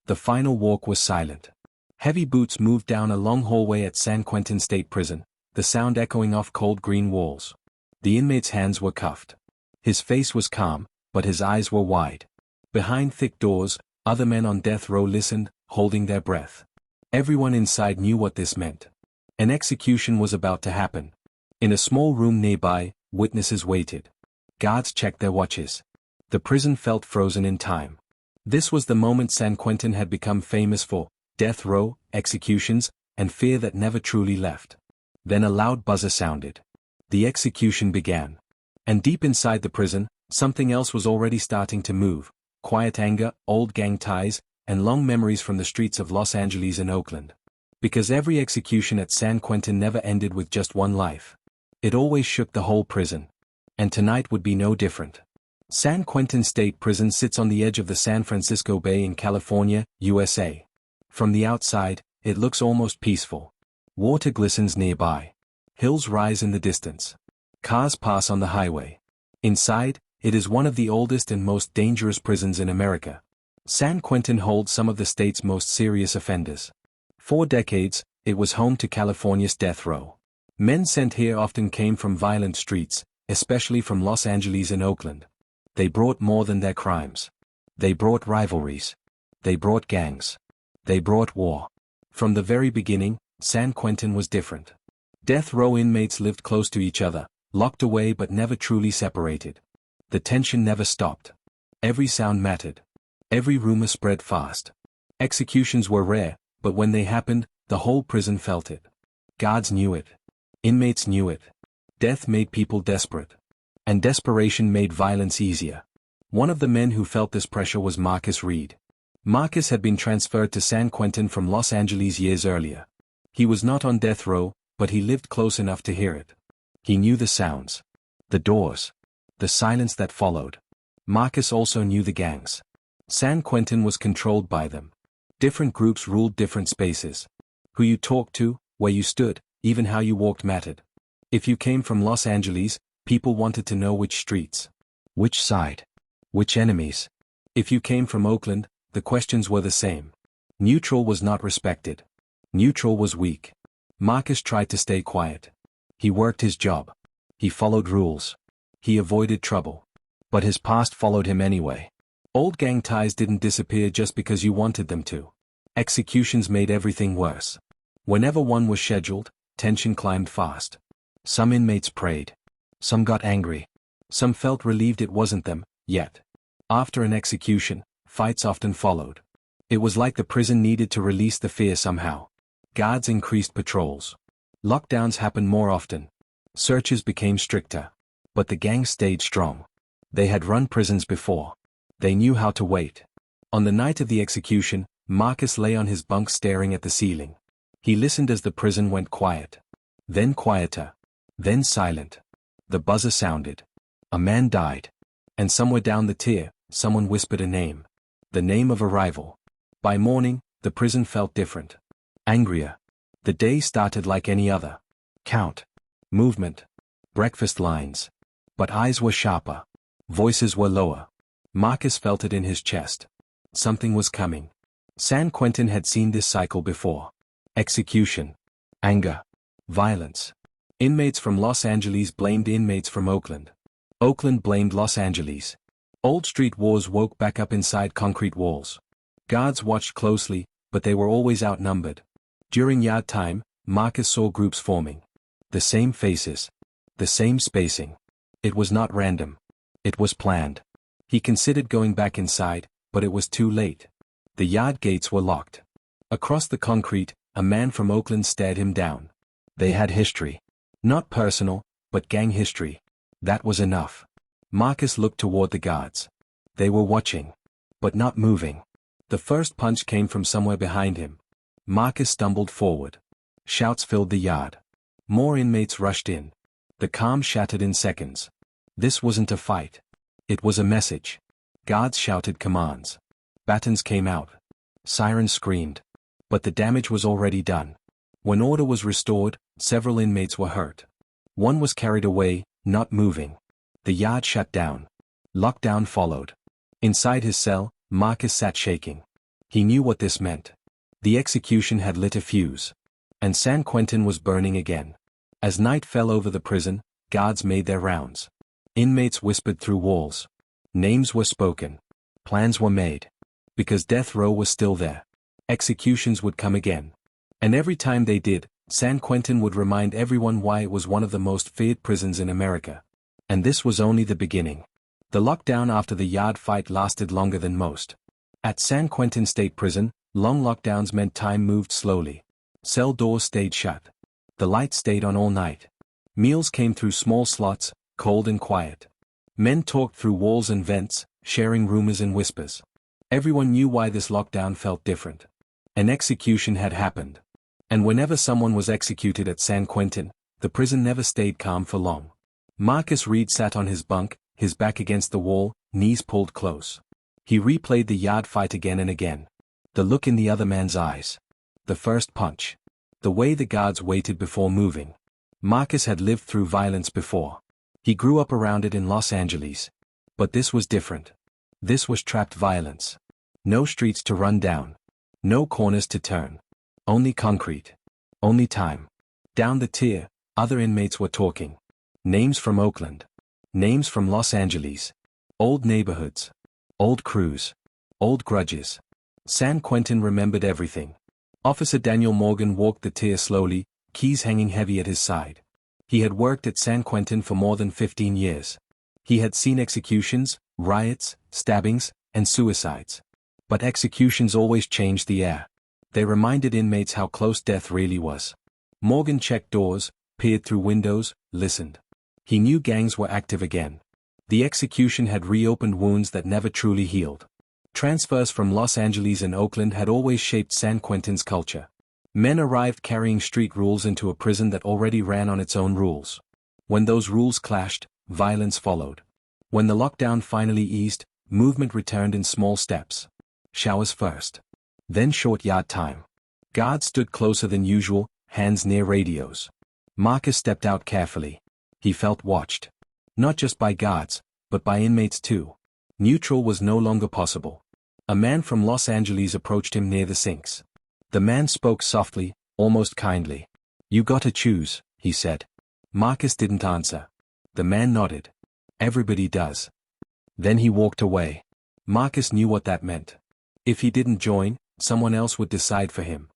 The final walk was silent. Heavy boots moved down a long hallway at San Quentin State Prison, the sound echoing off cold green walls. The inmate's hands were cuffed. His face was calm, but his eyes were wide. Behind thick doors, other men on death row listened, holding their breath. Everyone inside knew what this meant. An execution was about to happen. In a small room nearby, witnesses waited. Guards checked their watches. The prison felt frozen in time. This was the moment San Quentin had become famous for: death row, executions, and fear that never truly left. Then a loud buzzer sounded. The execution began. And deep inside the prison, something else was already starting to move: quiet anger, old gang ties, and long memories from the streets of Los Angeles and Oakland. Because every execution at San Quentin never ended with just one life. It always shook the whole prison. And tonight would be no different. San Quentin State Prison sits on the edge of the San Francisco Bay in California, USA. From the outside, it looks almost peaceful. Water glistens nearby. Hills rise in the distance. Cars pass on the highway. Inside, it is one of the oldest and most dangerous prisons in America. San Quentin holds some of the state's most serious offenders. For decades, it was home to California's death row. Men sent here often came from violent streets, especially from Los Angeles and Oakland. They brought more than their crimes. They brought rivalries. They brought gangs. They brought war. From the very beginning, San Quentin was different. Death row inmates lived close to each other, locked away but never truly separated. The tension never stopped. Every sound mattered. Every rumor spread fast. Executions were rare, but when they happened, the whole prison felt it. Guards knew it. Inmates knew it. Death made people desperate. And desperation made violence easier. One of the men who felt this pressure was Marcus Reed. Marcus had been transferred to San Quentin from Los Angeles years earlier. He was not on death row, but he lived close enough to hear it. He knew the sounds. The doors. The silence that followed. Marcus also knew the gangs. San Quentin was controlled by them. Different groups ruled different spaces. Who you talked to, where you stood, even how you walked mattered. If you came from Los Angeles, people wanted to know which streets. Which side. Which enemies. If you came from Oakland, the questions were the same. Neutral was not respected. Neutral was weak. Marcus tried to stay quiet. He worked his job. He followed rules. He avoided trouble. But his past followed him anyway. Old gang ties didn't disappear just because you wanted them to. Executions made everything worse. Whenever one was scheduled, tension climbed fast. Some inmates prayed. Some got angry. Some felt relieved it wasn't them, yet. After an execution, fights often followed. It was like the prison needed to release the fear somehow. Guards increased patrols. Lockdowns happened more often. Searches became stricter. But the gang stayed strong. They had run prisons before. They knew how to wait. On the night of the execution, Marcus lay on his bunk staring at the ceiling. He listened as the prison went quiet. Then quieter. Then silent. The buzzer sounded. A man died. And somewhere down the tier, someone whispered a name. The name of a rival. By morning, the prison felt different. Angrier. The day started like any other. Count. Movement. Breakfast lines. But eyes were sharper. Voices were lower. Marcus felt it in his chest. Something was coming. San Quentin had seen this cycle before. Execution. Anger. Violence. Inmates from Los Angeles blamed inmates from Oakland. Oakland blamed Los Angeles. Old street wars woke back up inside concrete walls. Guards watched closely, but they were always outnumbered. During yard time, Marcus saw groups forming. The same faces. The same spacing. It was not random. It was planned. He considered going back inside, but it was too late. The yard gates were locked. Across the concrete, a man from Oakland stared him down. They had history. Not personal, but gang history. That was enough. Marcus looked toward the guards. They were watching. But not moving. The first punch came from somewhere behind him. Marcus stumbled forward. Shouts filled the yard. More inmates rushed in. The calm shattered in seconds. This wasn't a fight. It was a message. Guards shouted commands. Batons came out. Sirens screamed. But the damage was already done. When order was restored, several inmates were hurt. One was carried away, not moving. The yard shut down. Lockdown followed. Inside his cell, Marcus sat shaking. He knew what this meant. The execution had lit a fuse. And San Quentin was burning again. As night fell over the prison, guards made their rounds. Inmates whispered through walls. Names were spoken. Plans were made. Because death row was still there. Executions would come again. And every time they did, San Quentin would remind everyone why it was one of the most feared prisons in America. And this was only the beginning. The lockdown after the yard fight lasted longer than most. At San Quentin State Prison, long lockdowns meant time moved slowly. Cell doors stayed shut. The lights stayed on all night. Meals came through small slots, cold and quiet. Men talked through walls and vents, sharing rumors and whispers. Everyone knew why this lockdown felt different. An execution had happened. And whenever someone was executed at San Quentin, the prison never stayed calm for long. Marcus Reed sat on his bunk, his back against the wall, knees pulled close. He replayed the yard fight again and again. The look in the other man's eyes. The first punch. The way the guards waited before moving. Marcus had lived through violence before. He grew up around it in Los Angeles. But this was different. This was trapped violence. No streets to run down. No corners to turn. Only concrete. Only time. Down the tier, other inmates were talking. Names from Oakland. Names from Los Angeles. Old neighborhoods. Old crews. Old grudges. San Quentin remembered everything. Officer Daniel Morgan walked the tier slowly, keys hanging heavy at his side. He had worked at San Quentin for more than 15 years. He had seen executions, riots, stabbings, and suicides. But executions always changed the air. They reminded inmates how close death really was. Morgan checked doors, peered through windows, listened. He knew gangs were active again. The execution had reopened wounds that never truly healed. Transfers from Los Angeles and Oakland had always shaped San Quentin's culture. Men arrived carrying street rules into a prison that already ran on its own rules. When those rules clashed, violence followed. When the lockdown finally eased, movement returned in small steps. Showers first. Then short yard time. Guards stood closer than usual, hands near radios. Marcus stepped out carefully. He felt watched. Not just by guards, but by inmates too. Neutral was no longer possible. A man from Los Angeles approached him near the sinks. The man spoke softly, almost kindly. "You gotta choose," he said. Marcus didn't answer. The man nodded. "Everybody does." Then he walked away. Marcus knew what that meant. If he didn't join, someone else would decide for him.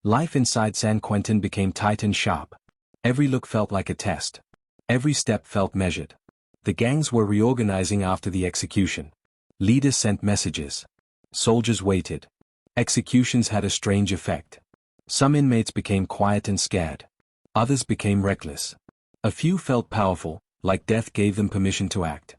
Life inside San Quentin became tight and sharp. Every look felt like a test. Every step felt measured. The gangs were reorganizing after the execution. Leaders sent messages. Soldiers waited. Executions had a strange effect. Some inmates became quiet and scared. Others became reckless. A few felt powerful, like death gave them permission to act.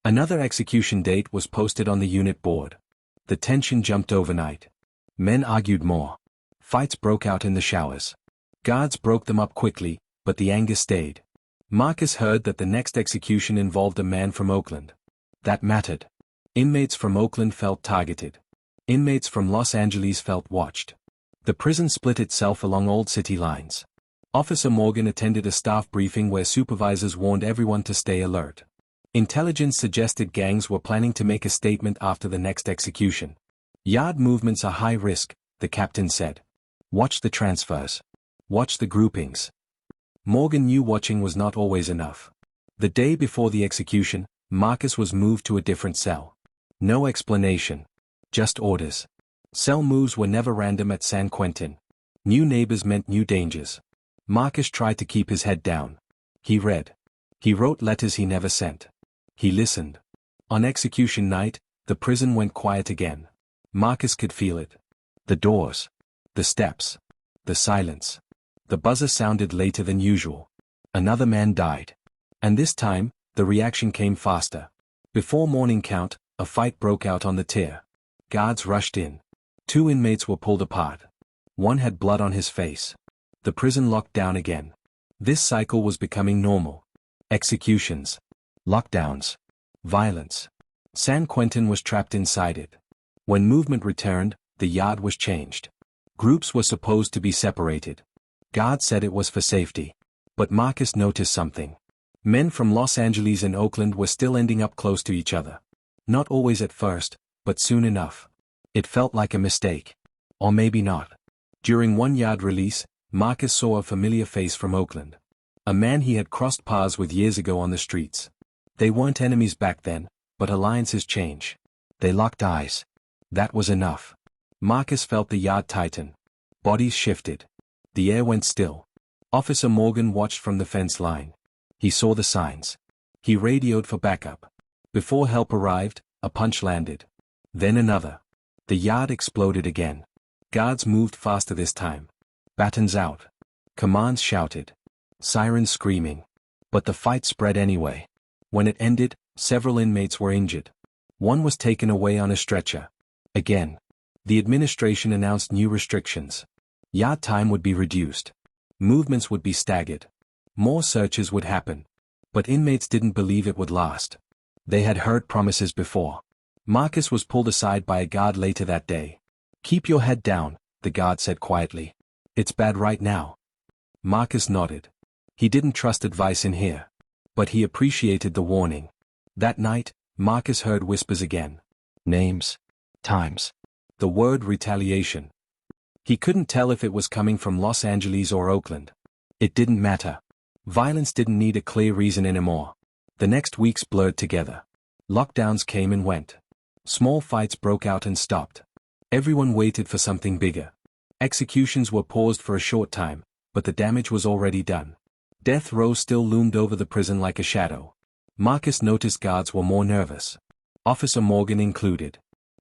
Another execution date was posted on the unit board. The tension jumped overnight. Men argued more. Fights broke out in the showers. Guards broke them up quickly, but the anger stayed. Marcus heard that the next execution involved a man from Oakland. That mattered. Inmates from Oakland felt targeted. Inmates from Los Angeles felt watched. The prison split itself along old city lines. Officer Morgan attended a staff briefing where supervisors warned everyone to stay alert. Intelligence suggested gangs were planning to make a statement after the next execution. Yard movements are high risk, the captain said. Watch the transfers. Watch the groupings. Morgan knew watching was not always enough. The day before the execution, Marcus was moved to a different cell. No explanation. Just orders. Cell moves were never random at San Quentin. New neighbors meant new dangers. Marcus tried to keep his head down. He read. He wrote letters he never sent. He listened. On execution night, the prison went quiet again. Marcus could feel it. The doors. The steps. The silence. The buzzer sounded later than usual. Another man died. And this time, the reaction came faster. Before morning count, a fight broke out on the tier. Guards rushed in. 2 inmates were pulled apart. One had blood on his face. The prison locked down again. This cycle was becoming normal. Executions. Lockdowns. Violence. San Quentin was trapped inside it. When movement returned, the yard was changed. Groups were supposed to be separated. Guards said it was for safety. But Marcus noticed something. Men from Los Angeles and Oakland were still ending up close to each other. Not always at first, but soon enough. It felt like a mistake. Or maybe not. During one yard release, Marcus saw a familiar face from Oakland. A man he had crossed paths with years ago on the streets. They weren't enemies back then, but alliances change. They locked eyes. That was enough. Marcus felt the yard tighten. Bodies shifted. The air went still. Officer Morgan watched from the fence line. He saw the signs. He radioed for backup. Before help arrived, a punch landed. Then another. The yard exploded again. Guards moved faster this time. Batons out. Commands shouted. Sirens screaming. But the fight spread anyway. When it ended, several inmates were injured. One was taken away on a stretcher. Again. The administration announced new restrictions. Yard time would be reduced. Movements would be staggered. More searches would happen. But inmates didn't believe it would last. They had heard promises before. Marcus was pulled aside by a guard later that day. "Keep your head down," the guard said quietly. "It's bad right now." Marcus nodded. He didn't trust advice in here. But he appreciated the warning. That night, Marcus heard whispers again. Names. Times. The word retaliation. He couldn't tell if it was coming from Los Angeles or Oakland. It didn't matter. Violence didn't need a clear reason anymore. The next weeks blurred together. Lockdowns came and went. Small fights broke out and stopped. Everyone waited for something bigger. Executions were paused for a short time, but the damage was already done. Death row still loomed over the prison like a shadow. Marcus noticed guards were more nervous. Officer Morgan included.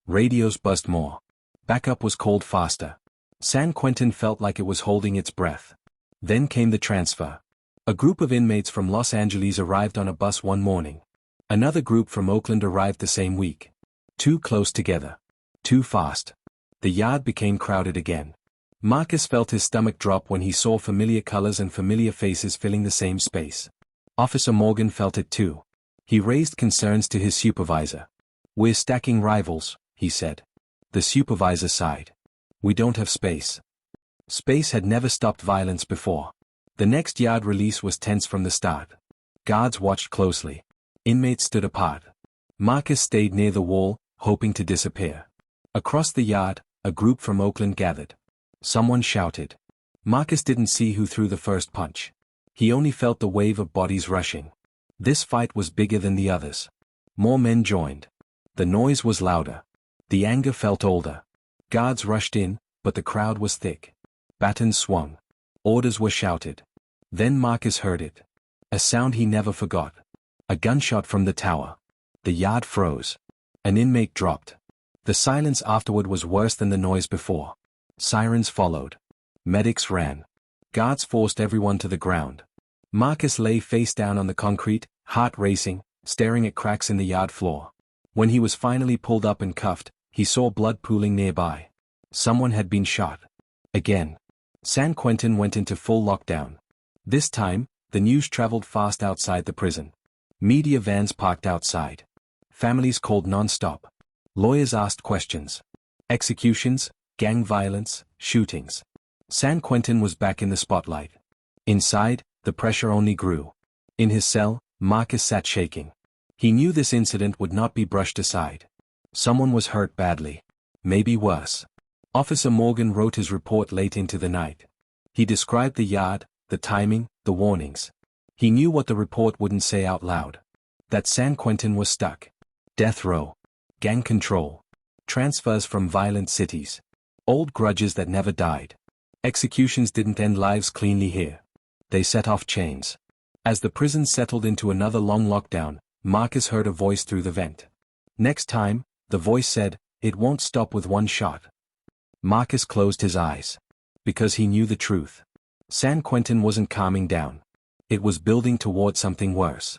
Radios buzzed more. Backup was called faster. San Quentin felt like it was holding its breath. Then came the transfer. A group of inmates from Los Angeles arrived on a bus one morning. Another group from Oakland arrived the same week. Too close together. Too fast. The yard became crowded again. Marcus felt his stomach drop when he saw familiar colors and familiar faces filling the same space. Officer Morgan felt it too. He raised concerns to his supervisor. "We're stacking rivals," he said. The supervisor sighed. "We don't have space." Space had never stopped violence before. The next yard release was tense from the start. Guards watched closely. Inmates stood apart. Marcus stayed near the wall, hoping to disappear. Across the yard, a group from Oakland gathered. Someone shouted. Marcus didn't see who threw the first punch. He only felt the wave of bodies rushing. This fight was bigger than the others. More men joined. The noise was louder. The anger felt older. Guards rushed in, but the crowd was thick. Batons swung. Orders were shouted. Then Marcus heard it. A sound he never forgot. A gunshot from the tower. The yard froze. An inmate dropped. The silence afterward was worse than the noise before. Sirens followed. Medics ran. Guards forced everyone to the ground. Marcus lay face down on the concrete, heart racing, staring at cracks in the yard floor. When he was finally pulled up and cuffed, he saw blood pooling nearby. Someone had been shot. Again. San Quentin went into full lockdown. This time, the news traveled fast outside the prison. Media vans parked outside. Families called non-stop. Lawyers asked questions. Executions, gang violence, shootings. San Quentin was back in the spotlight. Inside, the pressure only grew. In his cell, Marcus sat shaking. He knew this incident would not be brushed aside. Someone was hurt badly. Maybe worse. Officer Morgan wrote his report late into the night. He described the yard, the timing, the warnings. He knew what the report wouldn't say out loud. That San Quentin was stuck. Death row. Gang control. Transfers from violent cities. Old grudges that never died. Executions didn't end lives cleanly here. They set off chains. As the prison settled into another long lockdown, Marcus heard a voice through the vent. Next time, the voice said, "It won't stop with one shot." Marcus closed his eyes. Because he knew the truth. San Quentin wasn't calming down. It was building toward something worse.